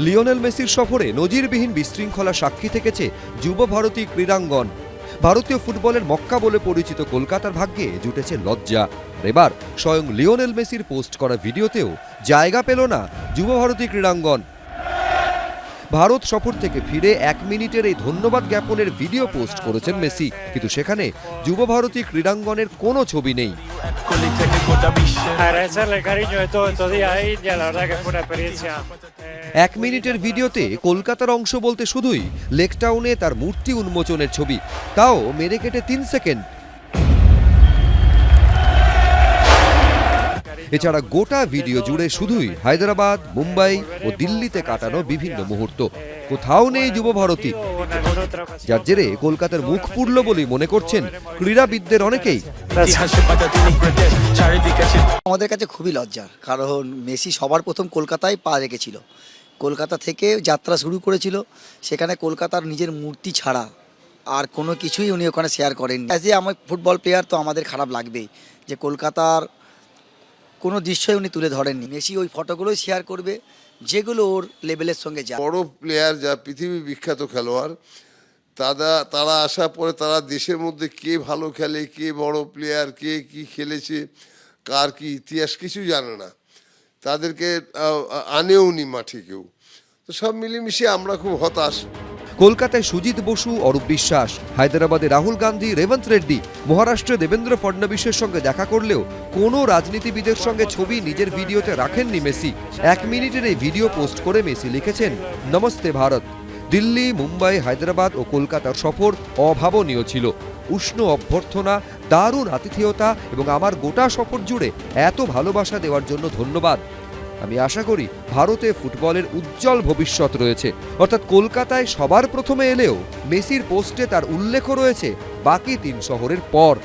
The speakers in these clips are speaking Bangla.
লিওনেল মেসির সফরে নজিরবিহীন বিশৃঙ্খলা সাক্ষী থেকেছে যুব ভারতী ক্রীড়াঙ্গন। ভারতীয় ফুটবলের মক্কা বলে পরিচিত কলকাতার ভাগ্যে জুটেছে লজ্জা। এবার স্বয়ং লিওনেল মেসির পোস্ট করা ভিডিওতেও জায়গা পেল না যুব ভারতী ক্রীড়াঙ্গন। ভারত সফর থেকে ফিরে 1 মিনিটের এই ধন্যবাদ জ্ঞাপনের ভিডিও পোস্ট করেছেন মেসি, কিন্তু সেখানে যুব ভারতী ক্রীড়াঙ্গনের কোনো ছবি নেই। Agradecerle el cariño de todo día a India, la verdad que fue una experiencia. 1 মিনিটের ভিডিওতে কলকাতার অংশ বলতে শুধুই লেক টাউনে তার মূর্তি উন্মোচনের ছবি, তাও মেরে কেটে 3 সেকেন্ড। এছাড়া গোটা ভিডিও জুড়ে শুধুই হায়দ্রাবাদ, মুম্বাই ও দিল্লিতে কাটানো বিভিন্ন মুহূর্ত, কোথাও নেই যুব ভারতী। যার জেরে কলকাতার মুখ পুড়ল বলেই মনে করছেন ক্রীড়াবিদদের অনেকেই। আমাদের কাছে খুবই লজ্জার, কারণ মেসি সবার প্রথম কলকাতায় পা রেখেছিল, কলকাতা থেকে যাত্রা শুরু করেছিল। সেখানে কলকাতার নিজের মূর্তি ছাড়া আর কোনো কিছুই উনি ওখানে শেয়ার করেননি। অ্যাজ এ আমার ফুটবল প্লেয়ার তো আমাদের খারাপ লাগবেই যে কলকাতার কোনো দৃশ্যই উনি তুলে ধরেননি। মেসি ওই ফটোগুলোই শেয়ার করবে যেগুলো ওর লেভেলের সঙ্গে যায়। বড় প্লেয়ার যা পৃথিবী বিখ্যাত খেলোয়াড়, তারা আসার পরে তারা দেশের মধ্যে কে ভালো খেলে, কে বড় প্লেয়ার, কে কি খেলেছে, কার কি ইতিহাস কিছু জানে না, তাদেরকে আনেও নি মাঠে কেউ। তো সব মিলেমিশে আমরা খুব হতাশ। কলকাতায় সুজিত বসু, অরূপ বিশ্বাস, হায়দ্রাবাদে রাহুল গান্ধী, রেবন্ত রেড্ডি, মহারাষ্ট্রে দেবেন্দ্র ফডনবিসের সঙ্গে দেখা করলেও কোনো রাজনীতিবিদের সঙ্গে ছবি নিজের ভিডিওতে রাখেননি মেসি। 1 মিনিটের এই ভিডিও পোস্ট করে মেসি লিখেছেন, নমস্তে ভারত। দিল্লি, মুম্বাই, হায়দ্রাবাদ ও কলকাতার সফর অভাবনীয় ছিল। উষ্ণ অভ্যর্থনা, দারুণ আতিথেয়তা এবং আমার গোটা সফর জুড়ে এত ভালোবাসা দেওয়ার জন্য ধন্যবাদ। আমি আশা করি ভারতে ফুটবলের উজ্জ্বল ভবিষ্যৎ রয়েছে। অর্থাৎ কলকাতায় সবার প্রথমে এলেও মেসির পোস্টে তার উল্লেখ রয়েছে বাকি 3 শহরের পর।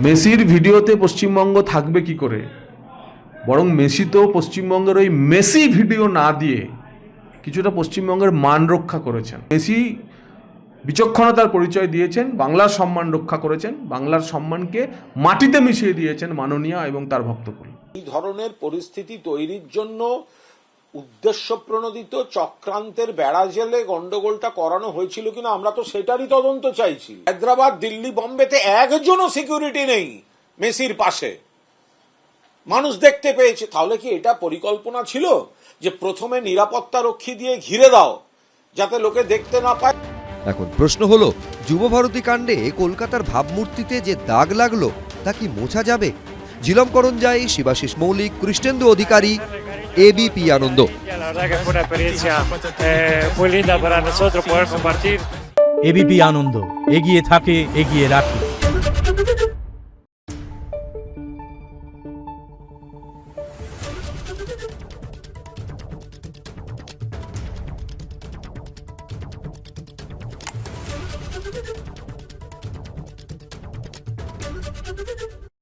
মেসির ভিডিওতে পশ্চিমবঙ্গ থাকবে কি করে? বরং মেসি তো পশ্চিমবঙ্গের ওই মেসি ভিডিও না দিয়ে কিছুটা পশ্চিমবঙ্গের মান রক্ষা করেছেন। মেসি বিচক্ষণতার পরিচয় দিয়েছেন, বাংলার সম্মান রক্ষা করেছেন, বাংলার সম্মানকে মাটিতে মিশিয়ে দিয়েছেন মাননীয়া এবং তার ভক্তকুল। এই ধরনের পরিস্থিতি তৈরির জন্য উদ্দেশ্য প্রণোদিত চক্রান্তের বেড়া জেলে গন্ডগোলটা করানো হয়েছিল কিনা আমরা তো সেটারই তদন্ত চাইছি। হায়দ্রাবাদ, দিল্লি, বোম্বেতে একজনও সিকিউরিটি নেই মেসির পাশে, মানুষ দেখতে পেয়েছে। তাহলে কি এটা পরিকল্পনা ছিল যে প্রথমে নিরাপত্তা রক্ষী দিয়ে ঘিরে দাও যাতে লোকে দেখতে না পায়? এখন প্রশ্ন হলো, যুব ভারতী কাণ্ডে কলকাতার ভাবমূর্তিতে যে দাগ লাগলো তা কি মোছা যাবে? ঝিলম করঞ্জাই, শিবাশিস মৌলিক, কৃষ্ণেন্দু অধিকারী, এবিপি আনন্দ। La verdad que fue una experiencia muy linda para nosotros poder compartir. ABP Ananda, এগিয়ে থাকে, এগিয়ে রাখে। Thank you.